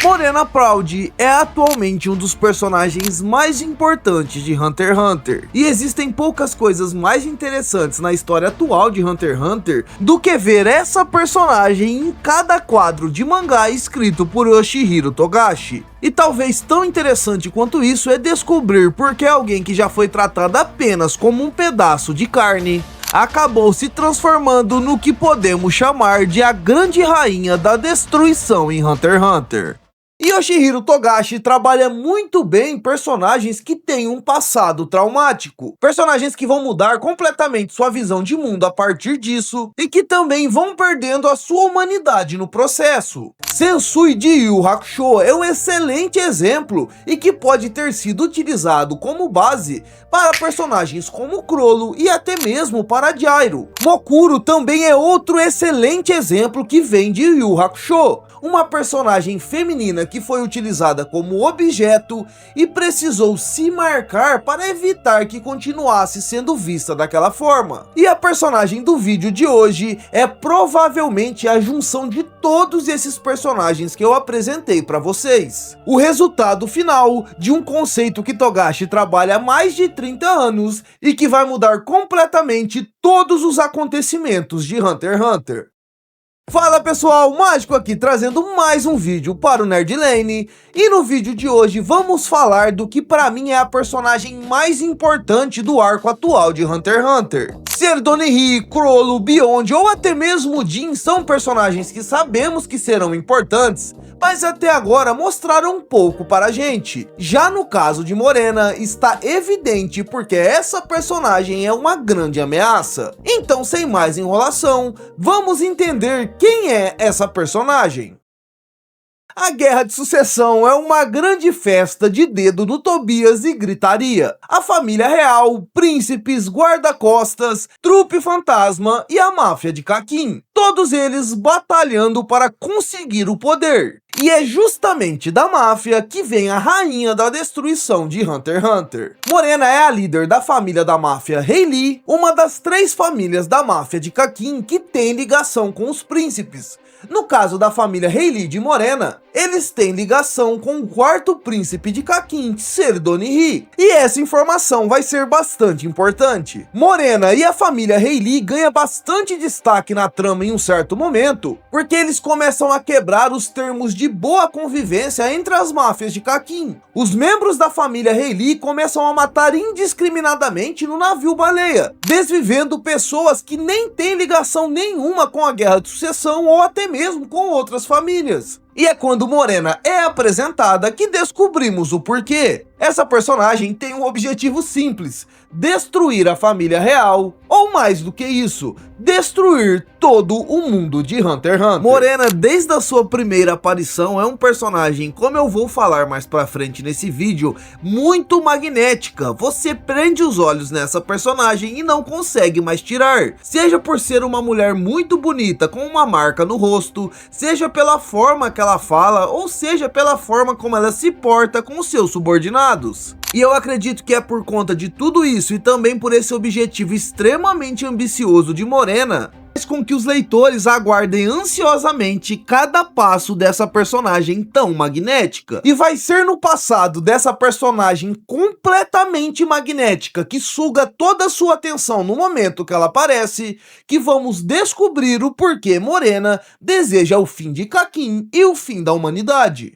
Morena Proud é atualmente um dos personagens mais importantes de Hunter x Hunter, e existem poucas coisas mais interessantes na história atual de Hunter x Hunter do que ver essa personagem em cada quadro de mangá escrito por Yoshihiro Togashi. E talvez tão interessante quanto isso é descobrir por que alguém que já foi tratado apenas como um pedaço de carne acabou se transformando no que podemos chamar de a grande rainha da destruição em Hunter x Hunter. Yoshihiro Togashi trabalha muito bem personagens que têm um passado traumático, personagens que vão mudar completamente sua visão de mundo a partir disso e que também vão perdendo a sua humanidade no processo. Sensui de Yu Yu Hakusho é um excelente exemplo e que pode ter sido utilizado como base para personagens como Chrollo e até mesmo para Gyro. Mokuro também é outro excelente exemplo que vem de Yu Yu Hakusho, uma personagem feminina que foi utilizada como objeto e precisou se marcar para evitar que continuasse sendo vista daquela forma. E a personagem do vídeo de hoje é provavelmente a junção de todos esses personagens que eu apresentei para vocês. O resultado final de um conceito que Togashi trabalha há mais de 30 anos e que vai mudar completamente todos os acontecimentos de Hunter x Hunter. Fala pessoal, Mágico aqui trazendo mais um vídeo para o Nerd Lane, e no vídeo de hoje vamos falar do que para mim é a personagem mais importante do arco atual de Hunter x Hunter. Ser Donnie, Chrollo, Beyond ou até mesmo Jin são personagens que sabemos que serão importantes, mas até agora mostraram pouco para a gente. Já no caso de Morena, está evidente porque essa personagem é uma grande ameaça. Então, sem mais enrolação, vamos entender quem é essa personagem. A Guerra de Sucessão é uma grande festa de dedo no Tobias e gritaria. A família real, príncipes, guarda-costas, trupe fantasma e a máfia de Kakin. Todos eles batalhando para conseguir o poder. E é justamente da máfia que vem a rainha da destruição de Hunter x Hunter. Morena é a líder da família da máfia Rayleigh, uma das 3 famílias da máfia de Kakin que tem ligação com os príncipes. No caso da família Rayleigh de Morena, eles têm ligação com o 4º príncipe de Kakin, Ser Donnie. E essa informação vai ser bastante importante. Morena e a família Rayleigh ganham bastante destaque na trama em um certo momento, porque eles começam a quebrar os termos de boa convivência entre as máfias de Kakin. Os membros da família Rayleigh começam a matar indiscriminadamente no navio baleia, desvivendo pessoas que nem têm ligação nenhuma com a Guerra de Sucessão ou até mesmo com outras famílias. E é quando Morena é apresentada que descobrimos o porquê. Essa personagem tem um objetivo simples: destruir a família real, ou mais do que isso, destruir todo o mundo de Hunter x Hunter. Morena, desde a sua primeira aparição, é um personagem, como eu vou falar mais pra frente nesse vídeo, muito magnética. Você prende os olhos nessa personagem e não consegue mais tirar. Seja por ser uma mulher muito bonita com uma marca no rosto, seja pela forma que ela fala, ou seja pela forma como ela se porta com os seus subordinados. E eu acredito que é por conta de tudo isso e também por esse objetivo extremamente ambicioso de Morena, faz com que os leitores aguardem ansiosamente cada passo dessa personagem tão magnética. E vai ser no passado dessa personagem completamente magnética, que suga toda a sua atenção no momento que ela aparece, que vamos descobrir o porquê Morena deseja o fim de Kakin e o fim da humanidade.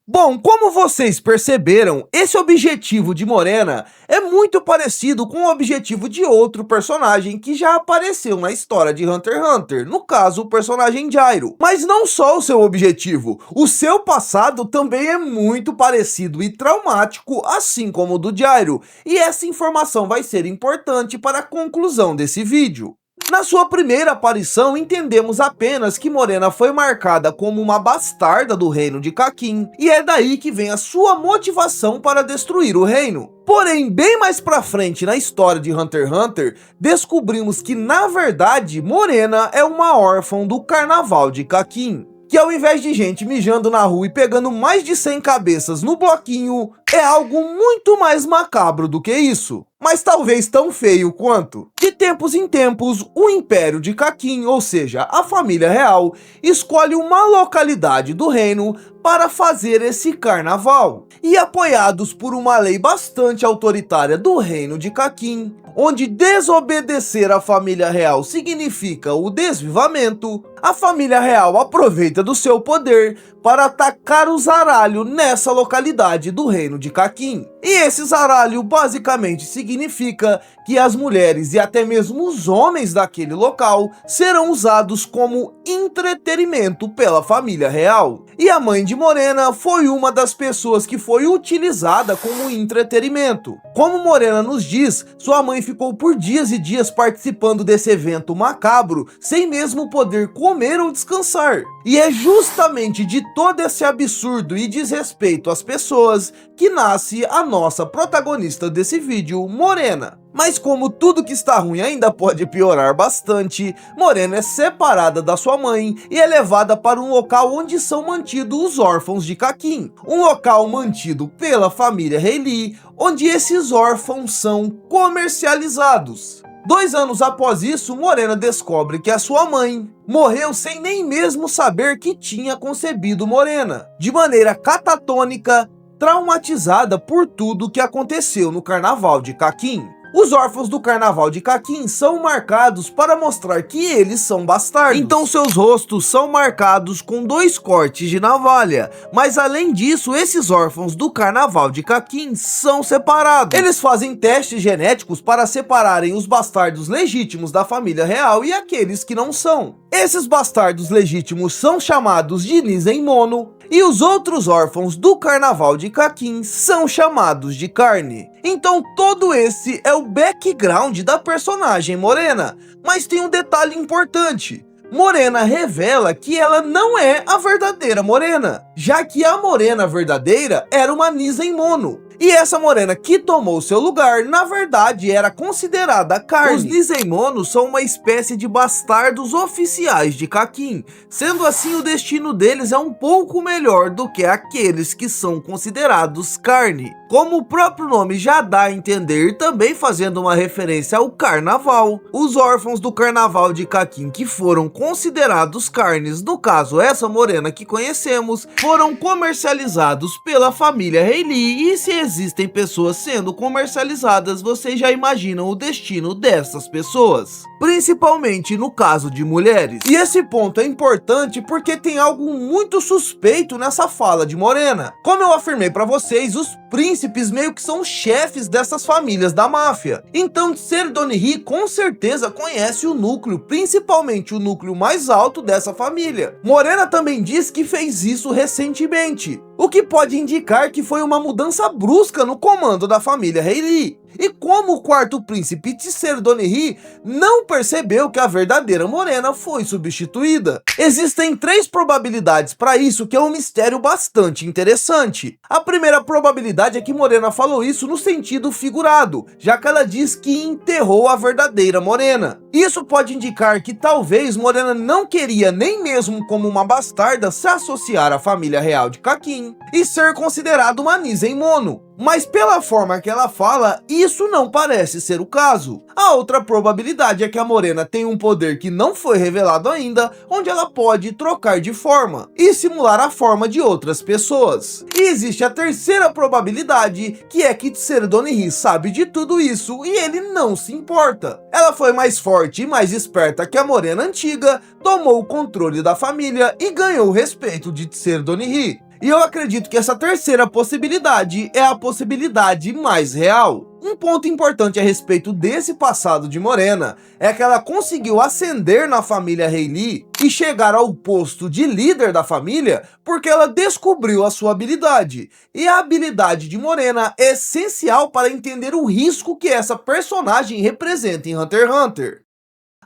Bom, como vocês perceberam, esse objetivo de Morena é muito parecido com o objetivo de outro personagem que já apareceu na história de Hunter x Hunter, no caso o personagem Gyro. Mas não só o seu objetivo, o seu passado também é muito parecido e traumático, assim como o do Gyro, e essa informação vai ser importante para a conclusão desse vídeo. Na sua primeira aparição, entendemos apenas que Morena foi marcada como uma bastarda do reino de Kakin, e é daí que vem a sua motivação para destruir o reino. Porém, bem mais pra frente na história de Hunter x Hunter, descobrimos que, na verdade, Morena é uma órfã do carnaval de Kakin, que ao invés de gente mijando na rua e pegando mais de 100 cabeças no bloquinho, é algo muito mais macabro do que isso. mas talvez tão feio quanto. De tempos em tempos, o Império de Kakin, ou seja, a família real, escolhe uma localidade do reino para fazer esse carnaval. E apoiados por uma lei bastante autoritária do reino de Kakin, onde desobedecer à família real significa o desvivamento, a família real aproveita do seu poder para atacar o zaralho nessa localidade do reino de Kakin. E esse zaralho basicamente significa que as mulheres e até mesmo os homens daquele local serão usados como entretenimento pela família real. E a mãe de Morena foi uma das pessoas que foi utilizada como entretenimento. Como Morena nos diz, sua mãe ficou por dias e dias participando desse evento macabro, sem mesmo poder comer ou descansar. E é justamente de todo esse absurdo e desrespeito às pessoas que nasce a nossa protagonista desse vídeo, Morena. Mas como tudo que está ruim ainda pode piorar bastante, Morena é separada da sua mãe e é levada para um local onde são mantidos os órfãos de Kakin. Um local mantido pela família Rayleigh, onde esses órfãos são comercializados. 2 anos após isso, Morena descobre que a sua mãe morreu sem nem mesmo saber que tinha concebido Morena, de maneira catatônica, traumatizada por tudo que aconteceu no carnaval de Kakin. Os órfãos do carnaval de Kakin são marcados para mostrar que eles são bastardos. Então seus rostos são marcados com 2 cortes de navalha. Mas além disso, esses órfãos do carnaval de Kakin são separados. Eles fazem testes genéticos para separarem os bastardos legítimos da família real e aqueles que não são. Esses bastardos legítimos são chamados de Nizenmono, e os outros órfãos do carnaval de Kakin são chamados de carne. Então todo esse é o background da personagem Morena, mas tem um detalhe importante. Morena revela que ela não é a verdadeira Morena, já que a Morena verdadeira era uma Nizenmono. E essa Morena que tomou seu lugar, na verdade, era considerada carne. Os Nizenmonos são uma espécie de bastardos oficiais de Kakin. Sendo assim, o destino deles é um pouco melhor do que aqueles que são considerados carne. Como o próprio nome já dá a entender, também fazendo uma referência ao carnaval, os órfãos do carnaval de Kakin que foram considerados carnes, no caso essa Morena que conhecemos, foram comercializados pela família Rayleigh. E se existem pessoas sendo comercializadas, vocês já imaginam o destino dessas pessoas, principalmente no caso de mulheres. E esse ponto é importante porque tem algo muito suspeito nessa fala de Morena. Como eu afirmei para vocês, os príncipes meio que são chefes dessas famílias da máfia. Então Ser Donnery com certeza conhece o núcleo, principalmente o núcleo mais alto dessa família. Morena também diz que fez isso recentemente, o que pode indicar que foi uma mudança brusca no comando da família Rayleigh. E como o quarto príncipe Ser Donnery não percebeu que a verdadeira Morena foi substituída? Existem 3 probabilidades para isso, que é um mistério bastante interessante. A primeira probabilidade é que Morena falou isso no sentido figurado, já que ela diz que enterrou a verdadeira Morena. Isso pode indicar que talvez Morena não queria nem mesmo como uma bastarda se associar à família real de Kakin e ser considerado uma Nizenmono. Mas pela forma que ela fala, isso não parece ser o caso. A outra probabilidade é que a Morena tem um poder que não foi revelado ainda, onde ela pode trocar de forma e simular a forma de outras pessoas. E existe a terceira probabilidade, que é que Ser Donnery sabe de tudo isso e ele não se importa. Ela foi mais forte e mais esperta que a Morena antiga, tomou o controle da família e ganhou o respeito de Ser Donnery. E eu acredito que essa terceira possibilidade é a possibilidade mais real. Um ponto importante a respeito desse passado de Morena é que ela conseguiu ascender na família Rayleigh e chegar ao posto de líder da família porque ela descobriu a sua habilidade. E a habilidade de Morena é essencial para entender o risco que essa personagem representa em Hunter x Hunter.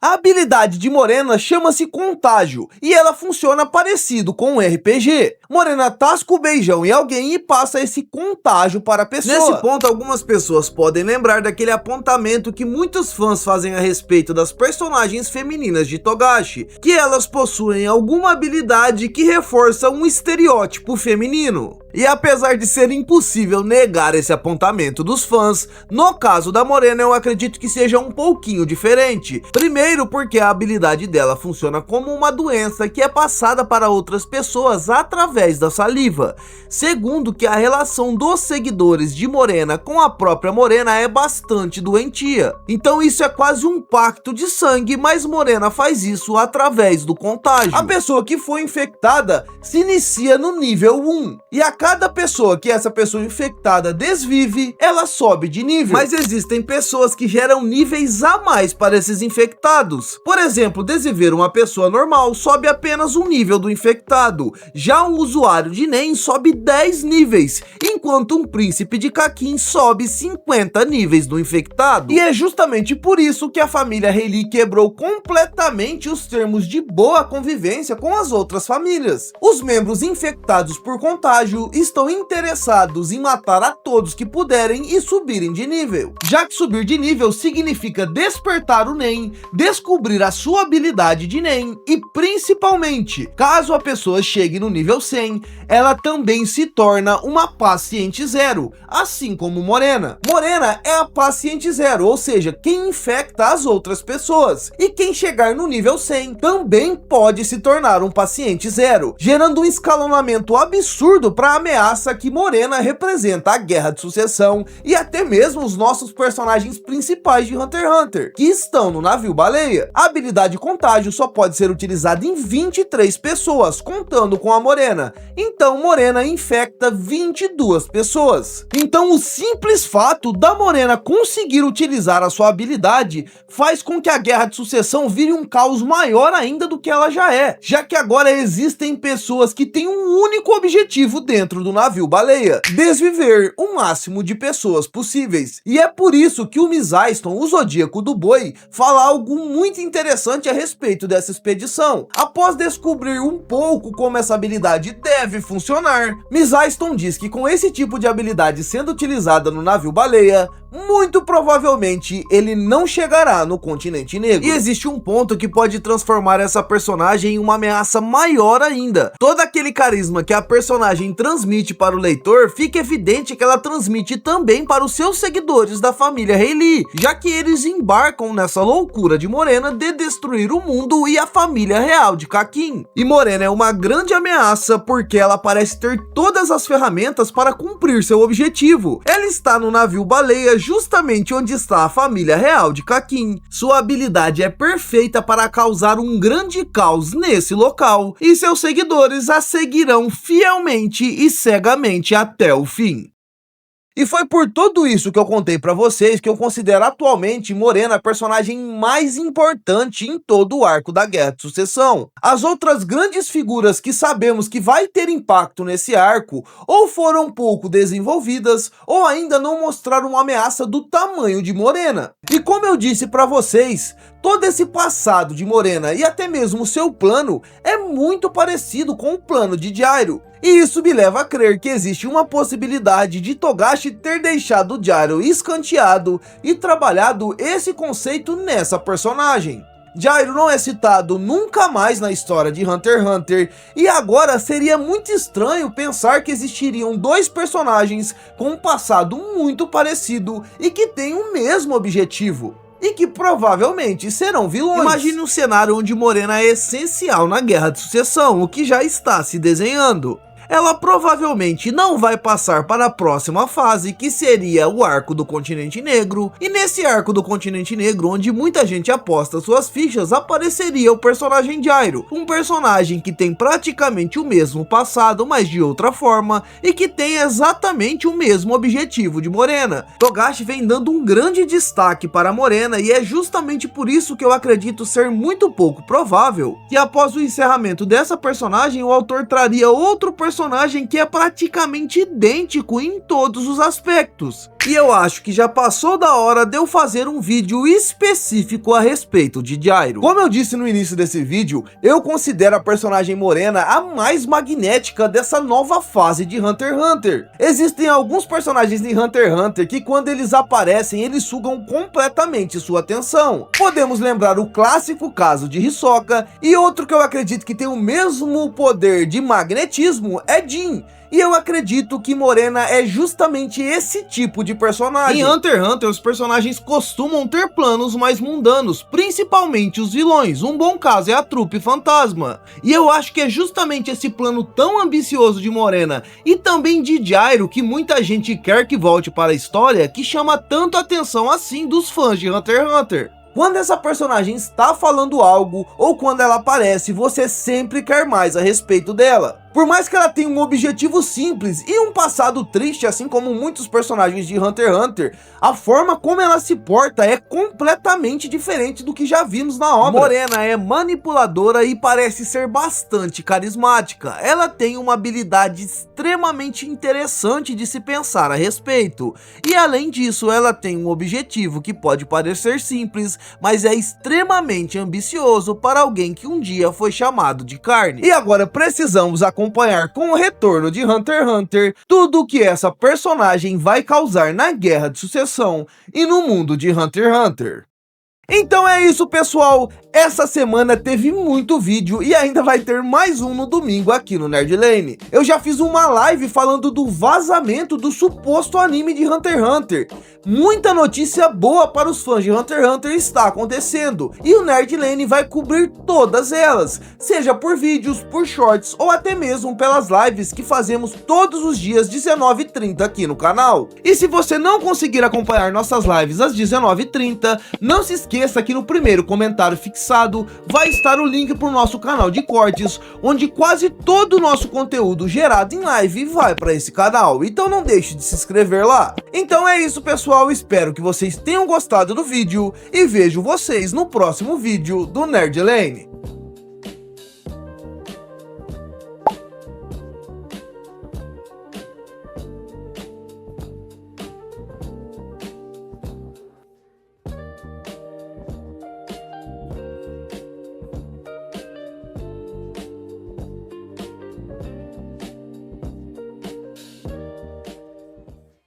A habilidade de Morena chama-se Contágio, e ela funciona parecido com um RPG. Morena tasca o beijão em alguém e passa esse contágio para a pessoa. Nesse ponto, algumas pessoas podem lembrar daquele apontamento que muitos fãs fazem a respeito das personagens femininas de Togashi, que elas possuem alguma habilidade que reforça um estereótipo feminino. E apesar de ser impossível negar esse apontamento dos fãs, no caso da Morena eu acredito que seja um pouquinho diferente. Primeiro porque a habilidade dela funciona como uma doença que é passada para outras pessoas através da saliva. Segundo que a relação dos seguidores de Morena com a própria Morena é bastante doentia. Então isso é quase um pacto de sangue, mas Morena faz isso através do contágio. A pessoa que foi infectada se inicia no nível 1, e a cada pessoa que essa pessoa infectada desvive, ela sobe de nível. Mas existem pessoas que geram níveis a mais para esses infectados. Por exemplo, desviver uma pessoa normal sobe apenas um nível do infectado. Já um usuário de NEM sobe 10 níveis, enquanto um príncipe de Kakin sobe 50 níveis do infectado. E é justamente por isso que a família Rayleigh quebrou completamente os termos de boa convivência com as outras famílias. Os membros infectados por contágio estão interessados em matar a todos que puderem e subirem de nível, já que subir de nível significa despertar o NEM, descobrir a sua habilidade de NEM e principalmente, caso a pessoa chegue no nível 100, ela também se torna uma paciente zero, assim como Morena. Morena é a paciente zero, ou seja, quem infecta as outras pessoas, e quem chegar no nível 100 também pode se tornar um paciente zero, gerando um escalonamento absurdo para a ameaça que Morena representa a Guerra de Sucessão e até mesmo os nossos personagens principais de Hunter x Hunter, que estão no navio baleia. A habilidade Contágio só pode ser utilizada em 23 pessoas, contando com a Morena. Então Morena infecta 22 pessoas. Então o simples fato da Morena conseguir utilizar a sua habilidade faz com que a Guerra de Sucessão vire um caos maior ainda do que ela já é, já que agora existem pessoas que têm um único objetivo dentro do navio baleia: desviver o máximo de pessoas possíveis. E é por isso que o Mizaiston, o Zodíaco do Boi, fala algo muito interessante a respeito dessa expedição. Após descobrir um pouco como essa habilidade deve funcionar, Mizaiston diz que com esse tipo de habilidade sendo utilizada no navio baleia, muito provavelmente ele não chegará no continente negro. E existe um ponto que pode transformar essa personagem em uma ameaça maior ainda. Todo aquele carisma que a personagem transmite para o leitor, fica evidente que ela transmite também para os seus seguidores da família Rayleigh, já que eles embarcam nessa loucura de Morena de destruir o mundo e a família real de Kakin. E Morena é uma grande ameaça porque ela parece ter todas as ferramentas para cumprir seu objetivo. Ela está no navio baleia justamente onde está a família real de Kakin. Sua habilidade é perfeita para causar um grande caos nesse local, e seus seguidores a seguirão fielmente e cegamente até o fim. E foi por tudo isso que eu contei pra vocês que eu considero atualmente Morena a personagem mais importante em todo o arco da Guerra de Sucessão. As outras grandes figuras que sabemos que vai ter impacto nesse arco ou foram pouco desenvolvidas ou ainda não mostraram uma ameaça do tamanho de Morena. E como eu disse pra vocês, todo esse passado de Morena e até mesmo o seu plano é muito parecido com o plano de Gyro. E isso me leva a crer que existe uma possibilidade de Togashi ter deixado Gyro escanteado e trabalhado esse conceito nessa personagem. Gyro não é citado nunca mais na história de Hunter x Hunter, e agora seria muito estranho pensar que existiriam dois personagens com um passado muito parecido e que têm o mesmo objetivo, e que provavelmente serão vilões. Imagine um cenário onde Morena é essencial na Guerra de Sucessão, o que já está se desenhando. Ela provavelmente não vai passar para a próxima fase, que seria o arco do Continente Negro, e nesse arco do Continente Negro, onde muita gente aposta suas fichas, apareceria o personagem Gyro, um personagem que tem praticamente o mesmo passado, mas de outra forma, e que tem exatamente o mesmo objetivo de Morena. Togashi vem dando um grande destaque para Morena, e é justamente por isso que eu acredito ser muito pouco provável que após o encerramento dessa personagem, o autor traria outro personagem que é praticamente idêntico em todos os aspectos. E eu acho que já passou da hora de eu fazer um vídeo específico a respeito de Gyro. Como eu disse no início desse vídeo, eu considero a personagem Morena a mais magnética dessa nova fase de Hunter x Hunter. Existem alguns personagens em Hunter x Hunter que quando eles aparecem, eles sugam completamente sua atenção. Podemos lembrar o clássico caso de Hisoka, e outro que eu acredito que tem o mesmo poder de magnetismo é Jin. E eu acredito que Morena é justamente esse tipo de personagem. Em Hunter x Hunter, os personagens costumam ter planos mais mundanos, principalmente os vilões. Um bom caso é a Trupe Fantasma. E eu acho que é justamente esse plano tão ambicioso de Morena e também de Gyro, que muita gente quer que volte para a história, que chama tanto a atenção assim dos fãs de Hunter x Hunter. Quando essa personagem está falando algo, ou quando ela aparece, você sempre quer mais a respeito dela. Por mais que ela tenha um objetivo simples e um passado triste, assim como muitos personagens de Hunter x Hunter, a forma como ela se porta é completamente diferente do que já vimos na obra. Morena é manipuladora e parece ser bastante carismática. Ela tem uma habilidade extremamente interessante de se pensar a respeito. E além disso, ela tem um objetivo que pode parecer simples, mas é extremamente ambicioso para alguém que um dia foi chamado de carne. E agora precisamos acompanhar com o retorno de Hunter x Hunter tudo o que essa personagem vai causar na Guerra de Sucessão e no mundo de Hunter x Hunter. Então é isso, pessoal, essa semana teve muito vídeo e ainda vai ter mais um no domingo aqui no Nerd Lane. Eu já fiz uma live falando do vazamento do suposto anime de Hunter x Hunter. Muita notícia boa para os fãs de Hunter x Hunter está acontecendo e o Nerd Lane vai cobrir todas elas, seja por vídeos, por shorts ou até mesmo pelas lives que fazemos todos os dias 19h30 aqui no canal. E se você não conseguir acompanhar nossas lives às 19h30, não se esqueça que no primeiro comentário fixado vai estar o link para o nosso canal de cortes, onde quase todo o nosso conteúdo gerado em live vai para esse canal, então não deixe de se inscrever lá. Então é isso, pessoal, espero que vocês tenham gostado do vídeo e vejo vocês no próximo vídeo do Nerd Lane.